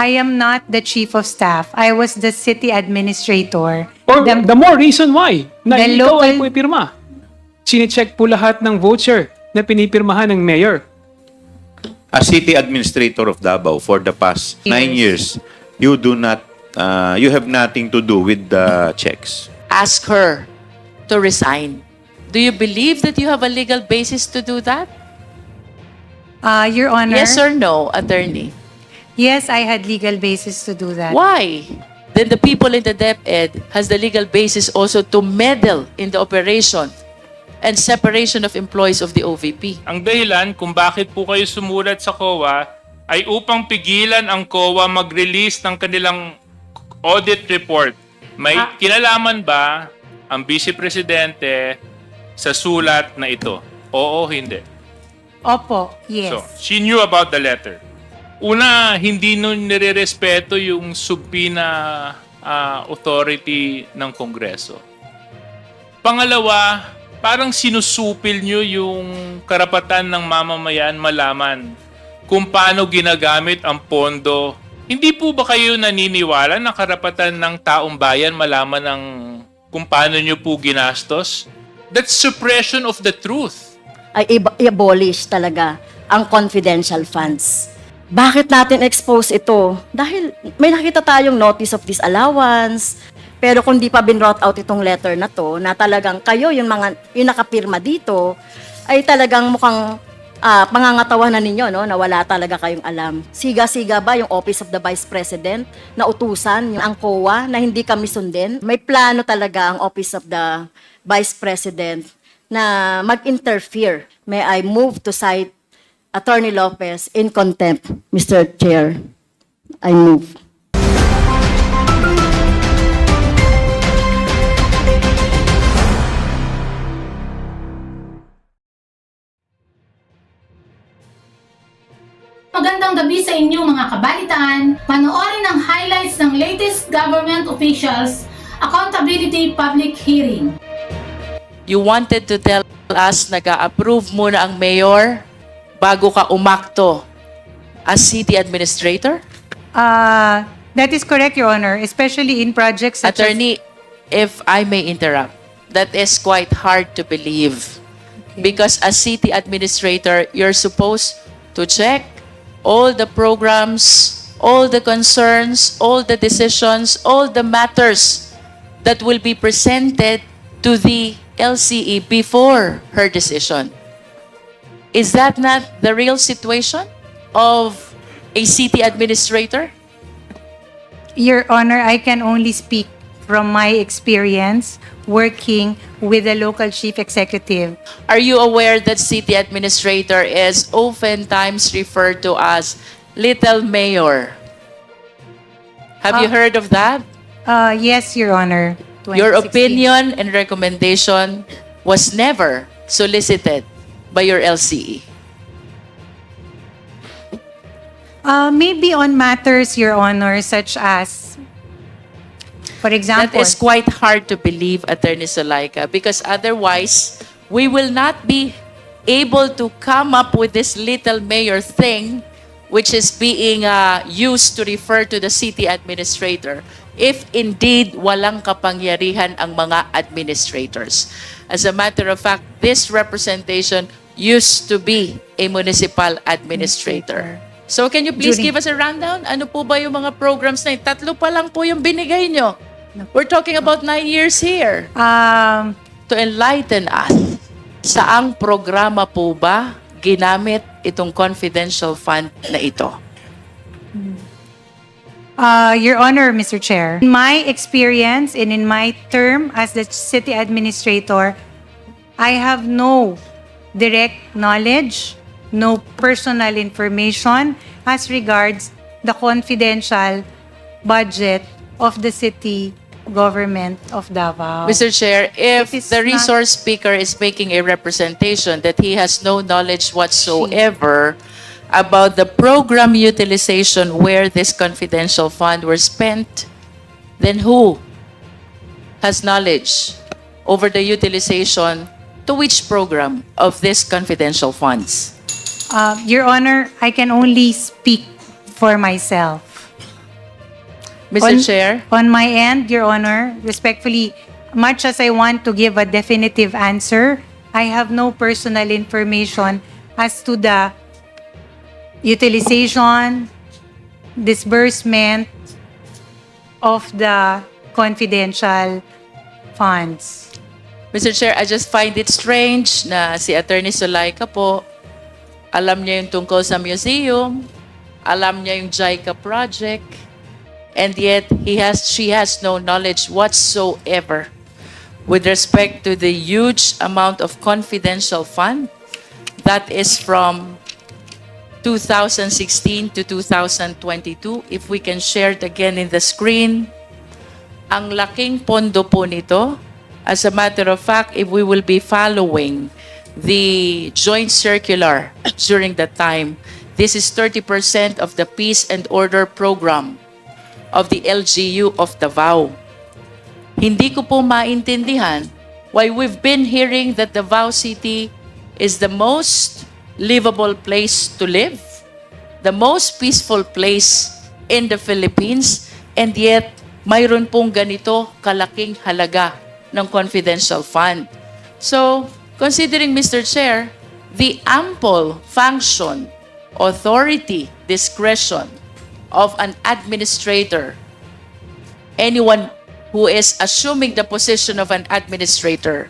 I am not the chief of staff. I was the city administrator. Or the more reason why na The ikaw ay local- pumipirma. Sine-check po lahat ng voucher na pinipirmahan ng mayor. As city administrator of Davao for the past 9 years, you do not, you have nothing to do with the checks. Ask her to resign. Do you believe that you have a legal basis to do that? Your Honor. Yes or no, attorney? Yes, I had legal basis to do that. Why? Then the people in the DepEd has the legal basis also to meddle in the operation and separation of employees of the OVP. Ang dahilan kung bakit po kayo sumulat sa COA ay upang pigilan ang COA mag-release ng kanilang audit report. May kinalaman ba ang Vice Presidente sa sulat na ito? Oo, hindi. Opo, yes. So, she knew about the letter. Una, hindi nun nire-respeto yung subpoena authority ng Kongreso. Pangalawa, parang sinusupil nyo yung karapatan ng mamamayan malaman kung paano ginagamit ang pondo. Hindi po ba kayo naniniwala na karapatan ng taong bayan malaman ng kung paano nyo po ginastos? That's suppression of the truth. Ay i-abolish talaga ang confidential funds. Bakit natin expose ito? Dahil may nakita tayong notice of disallowance, pero kung di pa binrot out itong letter na to, na talagang kayo, yung nakapirma dito, ay talagang mukhang pangangatawa na ninyo, no, na wala talaga kayong alam. Siga-siga ba yung Office of the Vice President na utusan, yung ang COA, na hindi kami sundin? May plano talaga ang Office of the Vice President na mag-interfere. May I move to cite Atty. Lopez in contempt, Mr. Chair. I move. Magandang gabi sa inyo mga kabalitaan. Panoorin ang highlights ng latest government officials accountability public hearing. You wanted to tell us nag-approve muna ang mayor bago ka umakto as city administrator? That is correct, Your Honor, especially in projects such Attorney, if I may interrupt, that is quite hard to believe. Because as city administrator, you're supposed to check all the programs, all the concerns, all the decisions, all the matters that will be presented to the LCE before her decision. Is that not the real situation of a city administrator? Your Honor, I can only speak from my experience working with the local chief executive. Are you aware that city administrator is oftentimes referred to as little mayor? Have you heard of that? Yes, Your Honor. Your 2016. opinion and recommendation was never solicited by your LCE. Maybe on matters, Your Honor, such as, for example, That is quite hard to believe, Attorney ZULEIKA, because otherwise, we will not be able to come up with this little mayor thing, which is being used to refer to the city administrator, if indeed walang kapangyarihan ang mga administrators. As a matter of fact, this representation used to be a municipal administrator. So can you please give us a rundown? Ano po ba yung mga programs na yun? 3 pa lang po yung binigay nyo. We're talking about 9 years here. To enlighten us, saang programa po ba ginamit itong confidential fund na ito? Your Honor, Mr. Chair, in my experience and in my term as the city administrator, I have no direct knowledge, no personal information as regards the confidential budget of the city government of Davao. Mr. Chair, if It is the not- resource speaker is making a representation that he has no knowledge whatsoever about the program utilization where this confidential fund were spent, then who has knowledge over the utilization to which program of this confidential funds? Your Honor, I can only speak for myself. Mr. Chair? On my end, Your Honor, respectfully, much as I want to give a definitive answer, I have no personal information as to the utilization, disbursement of the confidential funds. Mr. Chair, I just find it strange na si Attorney ZULEIKA po, alam niya yung tungkol sa museum, alam niya yung JICA project, and yet she has no knowledge whatsoever with respect to the huge amount of confidential fund that is from 2016 to 2022. If we can share it again in the screen, ang laking pondo po nito. As a matter of fact, if we will be following the joint circular during that time, this is 30% of the Peace and Order Program of the LGU of Davao. Hindi ko po maintindihan why we've been hearing that Davao City is the most livable place to live, the most peaceful place in the Philippines, and yet mayroon pong ganito kalaking halaga ng confidential fund. So, considering, Mr. Chair, the ample function, authority, discretion of an administrator, anyone who is assuming the position of an administrator,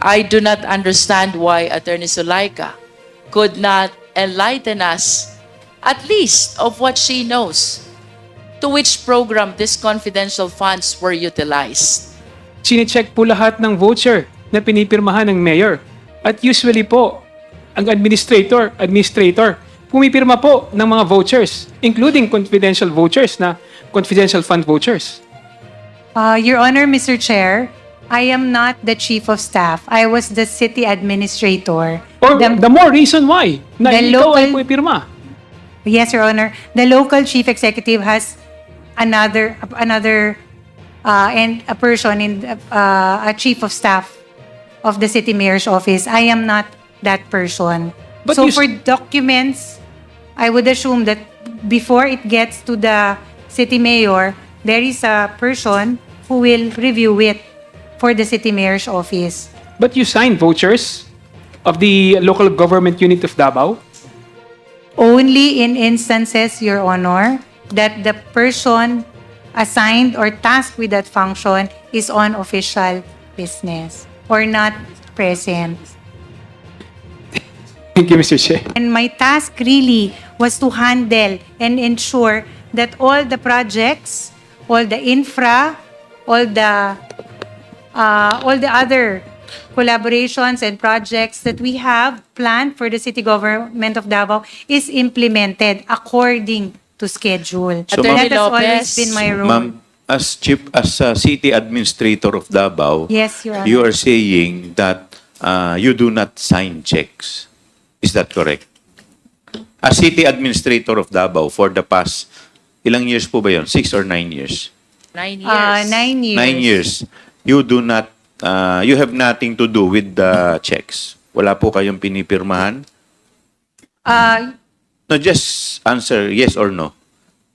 I do not understand why Attorney ZULEIKA could not enlighten us, at least of what she knows, to which program these confidential funds were utilized. Sinecheck po lahat ng voucher na pinipirmahan ng mayor. At usually po, ang administrator, pumipirma po ng mga vouchers, including confidential vouchers na confidential fund vouchers. Your Honor, Mr. Chair, I am not the Chief of Staff. I was the City Administrator. Or the more reason why na The ikaw ay local- pumipirma. Yes, Your Honor. The local chief executive has another and a person in a chief of staff of the city mayor's office. I am not that person. But so you for documents, I would assume that before it gets to the city mayor, there is a person who will review it for the city mayor's office. But you signed vouchers of the local government unit of Davao? Only in instances, Your Honor, that the person assigned or tasked with that function is on official business or not present. Thank you, Mr. Chair. And my task really was to handle and ensure that all the projects, all the infra, all the other collaborations and projects that we have planned for the city government of Davao is implemented according to schedule. So, That has Ma'am- always been my role. Ma'am, as city administrator of Davao, Yes, Your Honor. you are saying that you do not sign checks. Is that correct? As city administrator of Davao for the past, ilang years po ba yun? 6 or 9 years? 9 years. 9 years. 9 years. You do not, you have nothing to do with the checks. Wala po kayong pinipirmahan? No, just answer yes or no.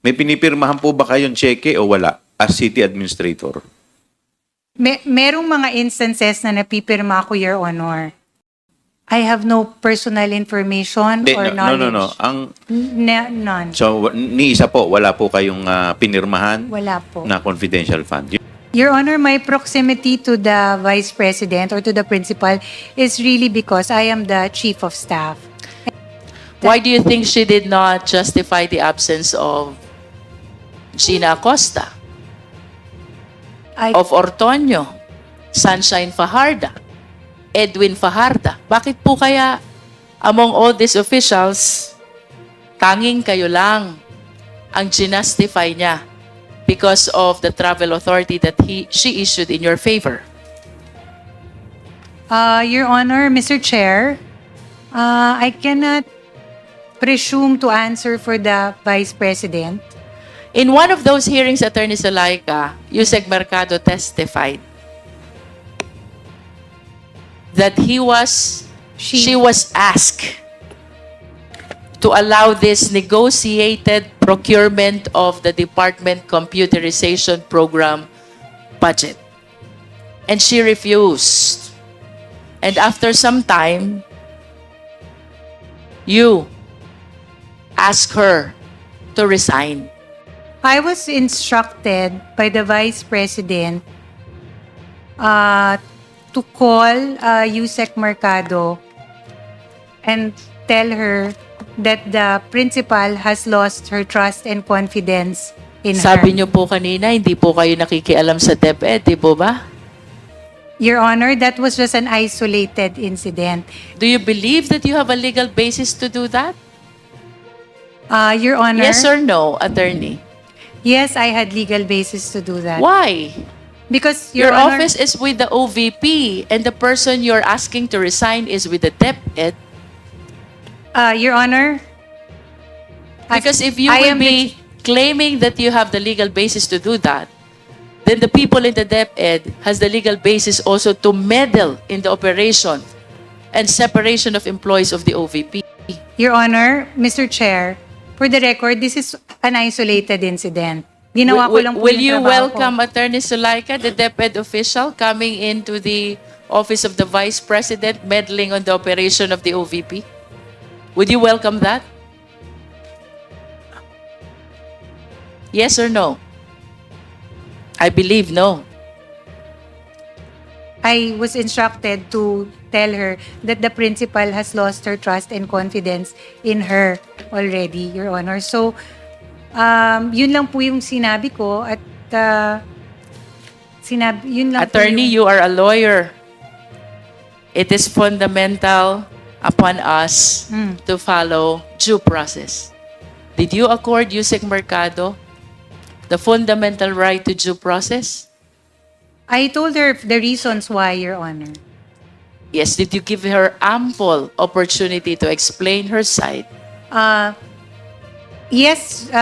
May pinipirmahan po ba kayong cheque o wala as city administrator? Merong mga instances na napipirma ko, Your Honor. I have no personal information Hindi, or no, knowledge. None. So, ni isa po, wala po kayong pinirmahan Wala po. na confidential fund. Your Honor, my proximity to the Vice President or to the Principal is really because I am the Chief of Staff. Why do you think she did not justify the absence of Gina Acosta, of Ortonio, Sunshine Fajarda, Edwin Fajarda? Bakit po kaya among all these officials, tanging kayo lang ang ginustify niya because of the travel authority that she issued in your favor? Your Honor, Mr. Chair, I cannot presume to answer for the Vice President. In one of those hearings, Attorney ZULEIKA, Yusek Mercado testified that she was asked to allow this negotiated procurement of the department computerization program budget. And she refused. And after some time, you asked her to resign. I was instructed by the Vice President to call Yusek Mercado and tell her that the principal has lost her trust and confidence in Sabi her. niyo po kanina, hindi po kayo nakikialam sa DepEd, di po ba? Your Honor, that was just an isolated incident. Do you believe that you have a legal basis to do that? Your Honor, Yes or no, attorney? yes, I had legal basis to do that. Why? Because Your Honor, office is with the OVP and the person you're asking to resign is with the DepEd. Your Honor, Because if you I will am be claiming that you have the legal basis to do that, then the people in the DepEd has the legal basis also to meddle in the operation and separation of employees of the OVP. Your Honor, Mr. Chair, for the record, this is an isolated incident. Ginawa ko lang po Will yung you trabaho ko. welcome Attorney Zuleika, the DepEd official, coming into the office of the Vice President, meddling on the operation of the OVP? Would you welcome that? Yes or no? I believe no. I was instructed to tell her that the principal has lost her trust and confidence in her already, Your Honor. So, yun lang po yung sinabi ko at yun lang Attorney, po you are a lawyer. It is fundamental upon us to follow due process. Did you accord Yusek Mercado the fundamental right to due process? I told her the reasons why, Your Honor. Yes, did you give her ample opportunity to explain her side? Yes,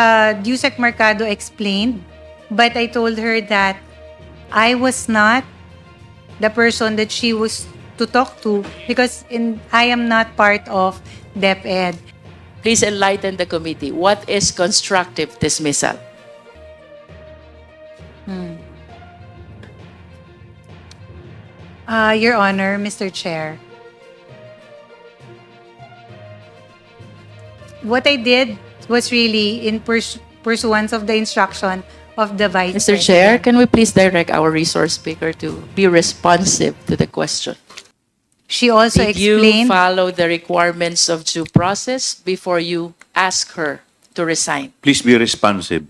Yusek Mercado explained, but I told her that I was not the person that she was to talk to because I am not part of DepEd. Please enlighten the committee. What is constructive dismissal? Your Honor, Mr. Chair, what I did was really in pursuance of the instruction of the Vice Mr. President. Chair, can we please direct our resource speaker to be responsive to the question? She also Did you explained. follow the requirements of due process before you ask her to resign? Please be responsive.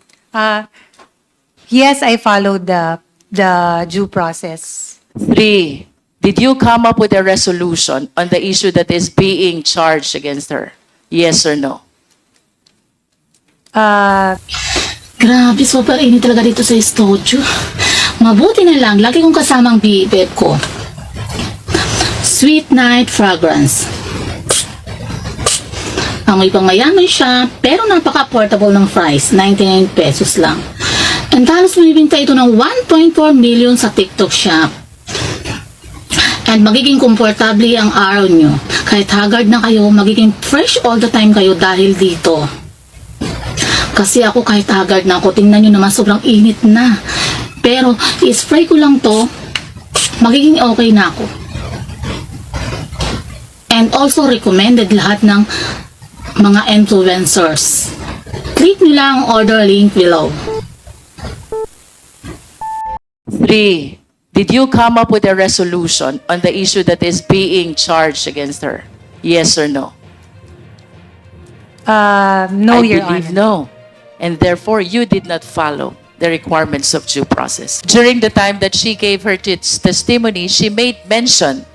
Yes, I followed the due process. 3, did you come up with a resolution on the issue that is being charged against her? Yes or no? Grabe, super init talaga dito sa studio. Mabuti na lang, lagi kong kasamang bibeb ko. Sweet Night Fragrance. Amoy pang mayaman siya, pero napaka-portable ng price, 99 pesos lang. And halos binibinta ito ng 1.4 million sa TikTok shop. And magiging komportable ang araw nyo. Kahit haggard na kayo, magiging fresh all the time kayo dahil dito. Kasi ako kahit haggard na ako, tingnan nyo naman sobrang init na. Pero i-spray ko lang to, magiging okay na ako. And also recommended lahat ng mga influencers. Click nyo lang ang order link below. 3, did you come up with a resolution on the issue that is being charged against her? Yes or no? No, I Your believe Honor. no. And therefore, you did not follow the requirements of due process. During the time that she gave her testimony, she made mention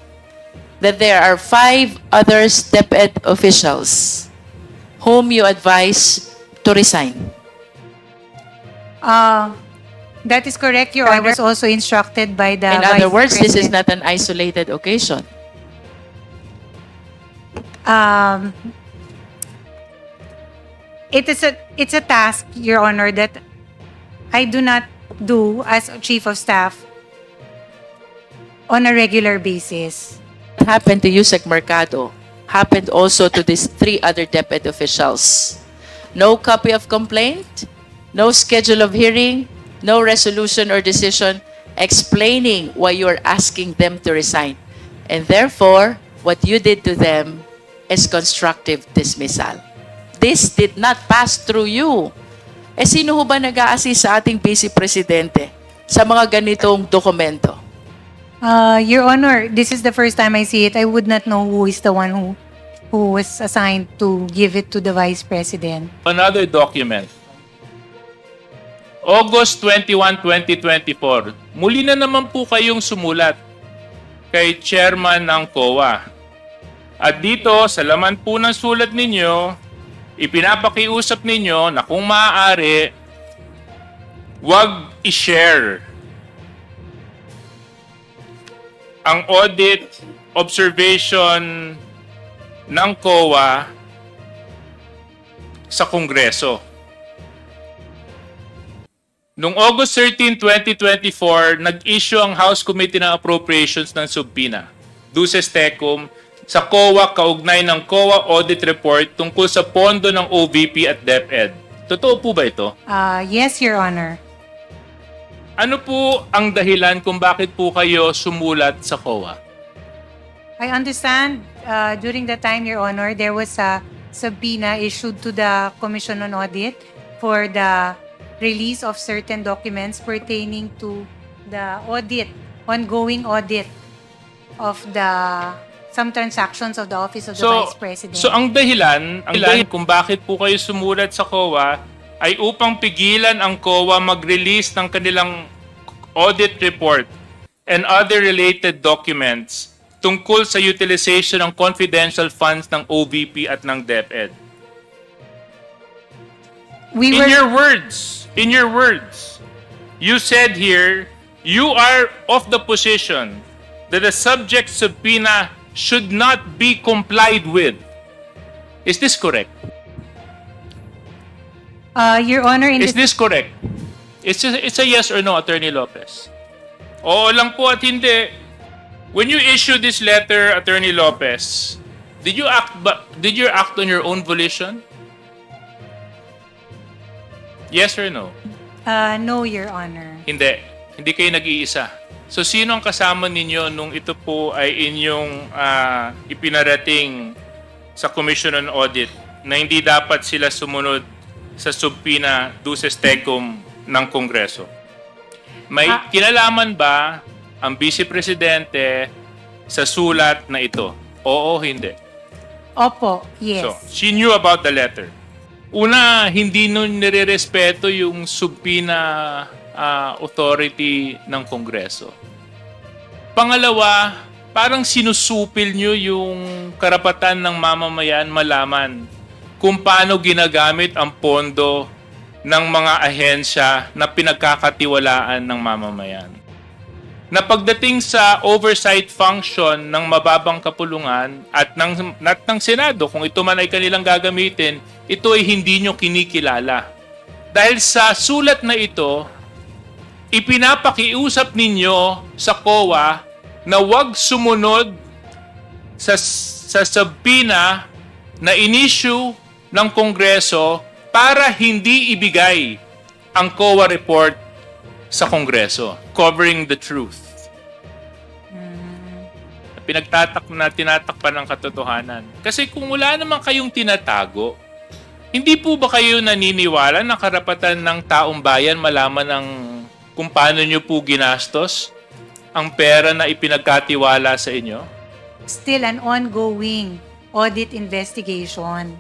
that there are 5 other DepEd officials whom you advise to resign. That is correct, Your Honor. I was also instructed by the In Vice other words, this is President. not an isolated occasion. It's a task, Your Honor, that I do not do as Chief of Staff on a regular basis. What happened to Yusek Mercado happened also to these 3 other DepEd officials. No copy of complaint, no schedule of hearing, no resolution or decision explaining why you are asking them to resign. And therefore, what you did to them is constructive dismissal. This did not pass through you. Sino ho ba nag-a-assist sa ating Vice Presidente sa mga ganitong dokumento? Your Honor, this is the first time I see it. I would not know who is the one who was assigned to give it to the Vice President. Another document. August 21, 2024. Muli na naman po kayong sumulat kay Chairman ng COA. At dito, sa laman po ng sulat ninyo, ipinapakiusap ninyo na kung maaari, wag i-share ang audit observation ng COA sa Kongreso. Noong August 13, 2024, nag-issue ang House Committee ng Appropriations ng subpoena, Duces Tecum, sa COA kaugnay ng COA Audit Report tungkol sa pondo ng OVP at DepEd. Totoo po ba ito? Yes, Your Honor. Ano po ang dahilan kung bakit po kayo sumulat sa COA? I understand during that time, Your Honor, there was a subpoena issued to the Commission on Audit for the release of certain documents pertaining to the audit, ongoing audit of some transactions of the Office of the Vice President. So ang dahilan kung bakit po kayo sumulat sa COA ay upang pigilan ang COA mag-release ng kanilang audit report and other related documents tungkol sa utilization ng confidential funds ng OVP at ng DepEd. In your words, you said here, you are of the position that the subject subpoena should not be complied with. Is this correct? Your Honor, Is this correct? It's a yes or no, Attorney Lopez. Oo lang po at hindi. When you issue this letter, Attorney Lopez, did you act on your own volition? Yes or no? No, Your Honor. Hindi. Hindi kayo nag-iisa. So, sino ang kasama ninyo nung ito po ay inyong ipinarating sa Commission on Audit na hindi dapat sila sumunod sa subpoena Duces Tecum ng Kongreso? May kinalaman ba ang Vice Presidente sa sulat na ito? Oo, hindi. Opo, yes. So, she knew about the letter. Una, hindi nun nire-respeto yung subpoena authority ng Kongreso. Pangalawa, parang sinusupil nyo yung karapatan ng mamamayan malaman kung paano ginagamit ang pondo ng mga ahensya na pinagkakatiwalaan ng mamamayan. Na pagdating sa oversight function ng mababang kapulungan at ng Senado, kung ito man ay kanilang gagamitin, ito ay hindi nyo kinikilala. Dahil sa sulat na ito, ipinapakiusap ninyo sa COA na huwag sumunod sa subpoena na in-issue ng Kongreso para hindi ibigay ang COA report sa Kongreso, covering the truth. Tinatakpan ng katotohanan. Kasi kung wala naman kayong tinatago, hindi po ba kayo naniniwala na karapatan ng taong bayan malaman ng kung paano nyo po ginastos ang pera na ipinagkatiwala sa inyo? Still an ongoing audit investigation.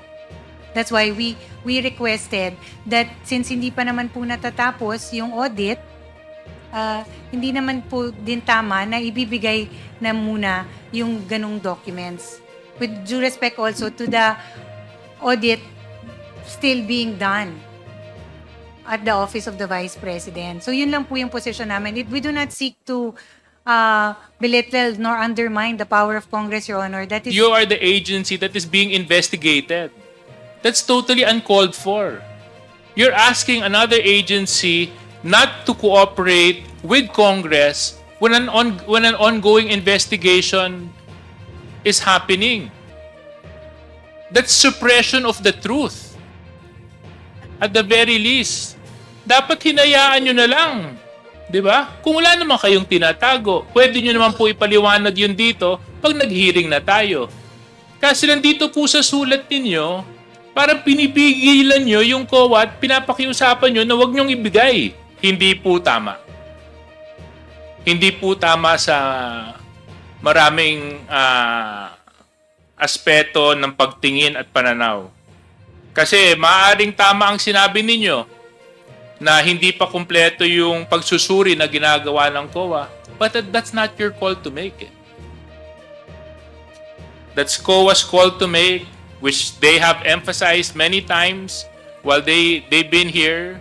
That's why we requested that since hindi pa naman po natatapos yung audit, hindi naman po din tama na ibibigay na muna yung ganong documents. With due respect also to the audit still being done at the Office of the Vice President. So yun lang po yung position namin. We do not seek to belittle nor undermine the power of Congress, Your Honor. That is, You are the agency that is being investigated. That's totally uncalled for. You're asking another agency not to cooperate with Congress when an ongoing investigation is happening. That's suppression of the truth. At the very least, dapat hinayaan nyo na lang. Di ba? Kung wala naman kayong tinatago, pwede nyo naman po ipaliwanag yun dito pag nag-hearing na tayo. Kasi nandito po sa sulat ninyo, parang pinipigilan nyo yung COA at pinapakiusapan nyo na huwag nyong ibigay. Hindi po tama. Hindi po tama sa maraming aspeto ng pagtingin at pananaw. Kasi maaaring tama ang sinabi ninyo na hindi pa kumpleto yung pagsusuri na ginagawa ng COA, but that's not your call to make it. That's COA's call to make, which they have emphasized many times while they've been here.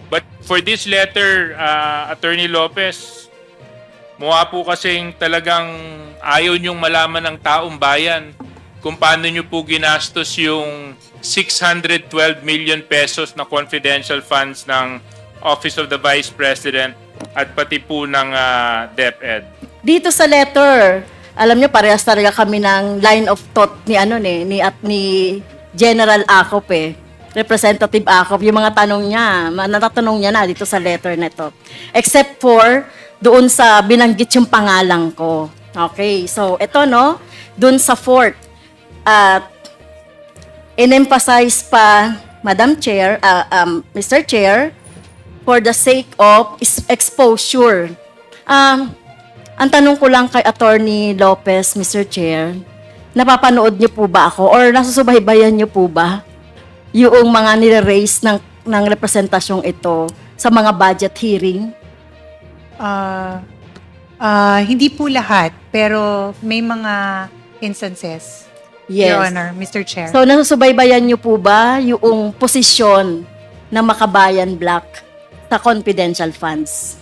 But for this letter, Attorney Lopez, mukha po kasing talagang ayaw niyong malaman ng taong bayan kung paano niyo po ginastos yung 612 million pesos na confidential funds ng Office of the Vice President at pati po ng DepEd. Dito sa letter, alam niyo parehas talaga kami ng line of thought ni ni General Acop Representative Acop, yung mga tanong niya, natatanong niya na dito sa letter na ito. Except for doon sa binanggit yung pangalan ko. Okay, so ito no, doon sa fourth at in-emphasize pa, Madam Chair, Mr. Chair, for the sake of exposure. Ang tanong ko lang kay Attorney Lopez, Mr. Chair, napapanood niyo po ba ako or nasusubaybayan niyo po ba yung mga nire-raise ng representasyong ito sa mga budget hearing? Hindi po lahat, pero may mga instances. Yes. Your Honor, Mr. Chair. So, nasusubaybayan niyo po ba yung posisyon ng Makabayan Black sa confidential funds?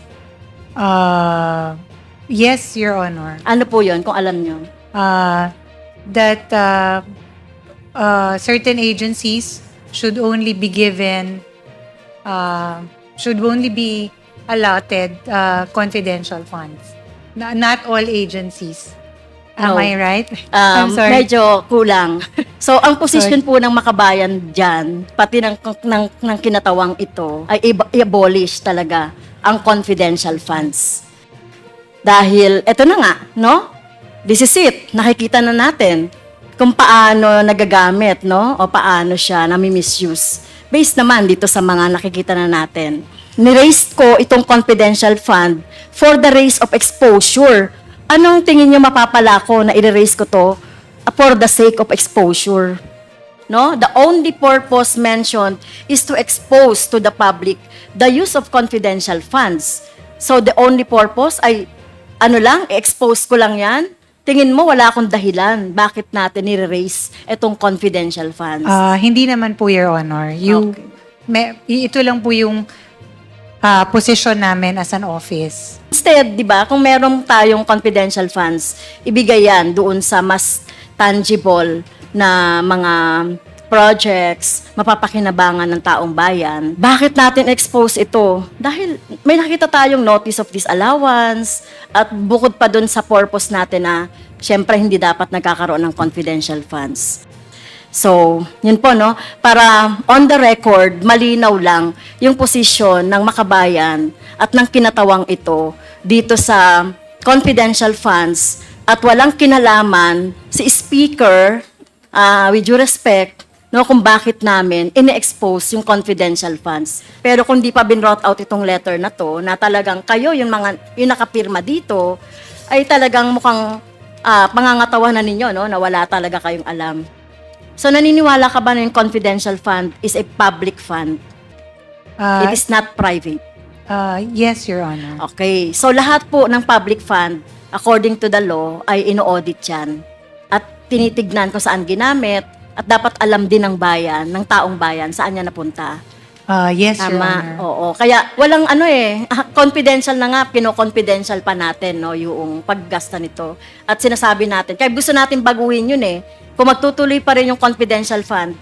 Yes, Your Honor. Ano po yon kung alam niyo? That certain agencies should only be given, should only be allotted confidential funds. Not all agencies. Am No. I right? I'm sorry. Medyo kulang. So, ang position po ng Makabayan dyan, pati ng kinatawang ito, ay i-abolish talaga ang confidential funds. Dahil, eto na nga, no? This is it. Nakikita na natin kung paano nagagamit, no? O paano siya nami-misuse. Based naman dito sa mga nakikita na natin. Ni-raise ko itong confidential fund for the raise of exposure. Anong tingin niyo mapapala ko na i-raise ko to for the sake of exposure? No? The only purpose mentioned is to expose to the public the use of confidential funds. So the only purpose ay expose ko lang yan? Tingin mo wala akong dahilan bakit natin i-raise itong confidential funds? Hindi naman po, Your Honor. Ito lang po yung position namin as an office. Instead, di ba, kung meron tayong confidential funds, ibigay yan doon sa mas tangible na mga projects, mapapakinabangan ng taong bayan. Bakit natin expose ito? Dahil may nakita tayong notice of disallowance at bukod pa doon sa purpose natin na syempre hindi dapat nagkakaroon ng confidential funds. So, yun po, no? Para on the record, malinaw lang yung posisyon ng Makabayan at ng kinatawang ito dito sa confidential funds at walang kinalaman si Speaker, with due respect, no, kung bakit namin ini-expose yung confidential funds. Pero kung di pa binrought out itong letter na to, na talagang kayo, yung nakapirma dito, ay talagang mukhang pangangatawanan ninyo, no, na wala talaga kayong alam. So, naniniwala ka ba na yung confidential fund is a public fund? It is not private. Yes, Your Honor. Okay. So, lahat po ng public fund, according to the law, ay ino-audit yan. At tinitignan kung saan ginamit at dapat alam din ng bayan, ng taong bayan, saan niya napunta. Yes, Your Tama. Honor. Oo. Kaya, walang confidential na nga, pino-confidential pa natin, no, yung paggasta nito. At sinasabi natin, kaya gusto natin baguhin yun kung magtutuloy pa rin yung confidential fund,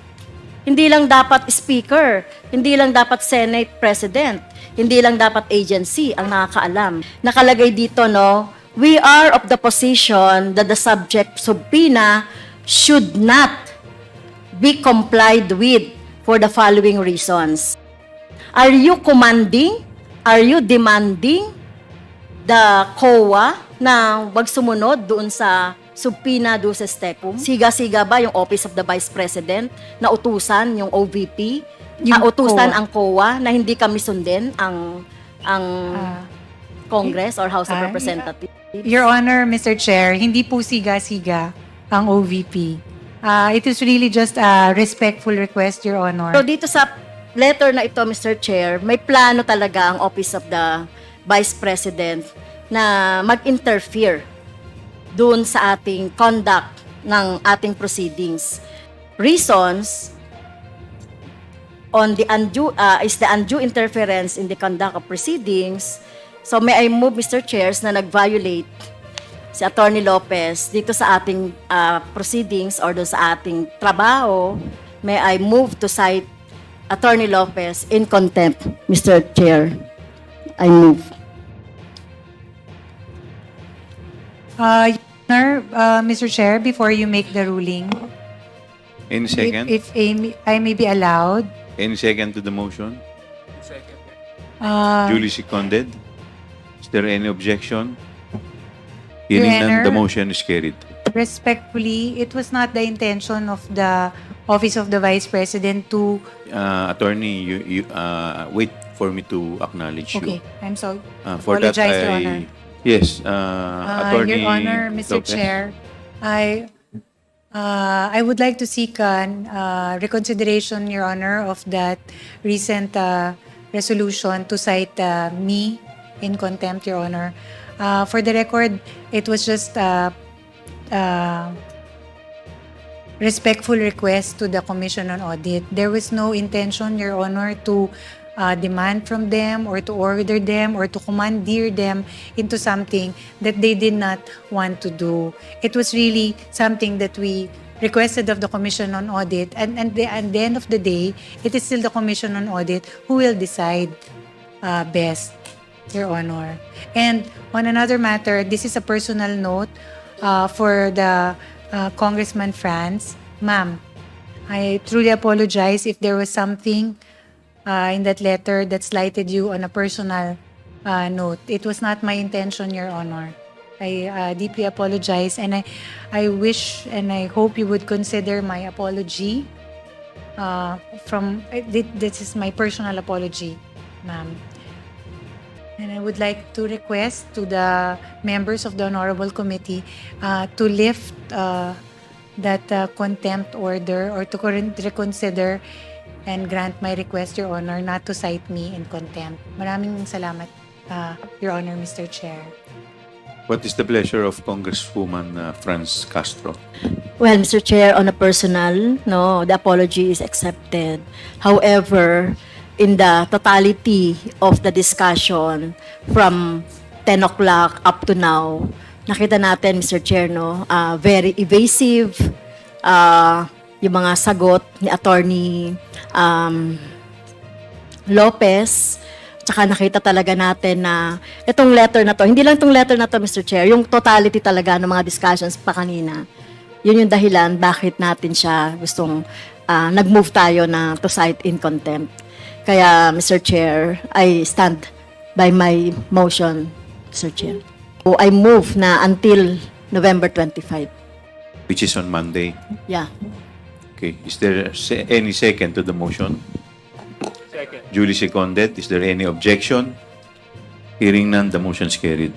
hindi lang dapat speaker, hindi lang dapat Senate President, hindi lang dapat agency ang nakakaalam. Nakalagay dito, no, we are of the position that the subject subpoena should not be complied with for the following reasons. Are you commanding? Are you demanding the COA na wag sumunod doon sa subpoena duces tecum? Siga-siga ba yung Office of the Vice President na utusan yung OVP? Utusan COA. ang COA na hindi kami sundin ang Congress or House of Representatives? Your Honor, Mr. Chair, hindi po siga-siga ang OVP. It is really just a respectful request, Your Honor. So dito sa letter na ito, Mr. Chair, may plano talaga ang Office of the Vice President na mag-interfere doon sa ating conduct ng ating proceedings. Reasons on the undue interference in the conduct of proceedings. So may I move, Mr. Chairs, na nag-violate si Atty. Lopez dito sa ating proceedings or doon sa ating trabaho. May I move to cite Atty. Lopez in contempt, Mr. Chair. I move. Your Honor, Mr. Chair, before you make the ruling, Any second? if I may be allowed, Any second to the motion? uh, Duly seconded. Is there any objection? Your Hearing none, Honor. the motion is carried. respectfully, it was not the intention of the Office of the Vice President to... Attorney, you wait for me to acknowledge Okay, you. I'm sorry. For that, Apologize, Your Honor. Yes, Attorney Your Honor, Mr. Lopez. Chair, I would like to seek reconsideration, Your Honor, of that recent resolution to cite me in contempt, Your Honor. For the record, it was just respectful request to the Commission on Audit. There was no intention, Your Honor, to demand from them or to order them or to commandeer them into something that they did not want to do. It was really something that we requested of the Commission on Audit, and at the end of the day, it is still the Commission on Audit who will decide best, Your Honor. And on another matter, this is a personal note for the Congressman Franz. Ma'am, I truly apologize if there was something in that letter that slighted you on a personal note. It was not my intention, Your Honor. I deeply apologize, and I wish and I hope you would consider my apology. This is my personal apology, ma'am. And I would like to request to the members of the Honorable Committee to lift that contempt order or to reconsider and grant my request, Your Honor, not to cite me in contempt. Maraming salamat, Your Honor, Mr. Chair. What is the pleasure of Congresswoman Franz Castro? Well, Mr. Chair, on a personal, no, the apology is accepted. However, in the totality of the discussion from 10 o'clock up to now, nakita natin, Mr. Chair, no, very evasive, yung mga sagot ni Attorney Lopez. Tsaka nakita talaga natin na itong letter na to, hindi lang itong letter na to, Mr. Chair, yung totality talaga ng mga discussions pa kanina, yun yung dahilan bakit natin siya gustong nag-move tayo na to cite in contempt. Kaya, Mr. Chair, I stand by my motion, Mr. Chair. So, I move na until November 25. Which is on Monday. Yeah. Okay. Is there any second to the motion? Second. Duly seconded. Is there any objection? Hearing none, the motion is carried.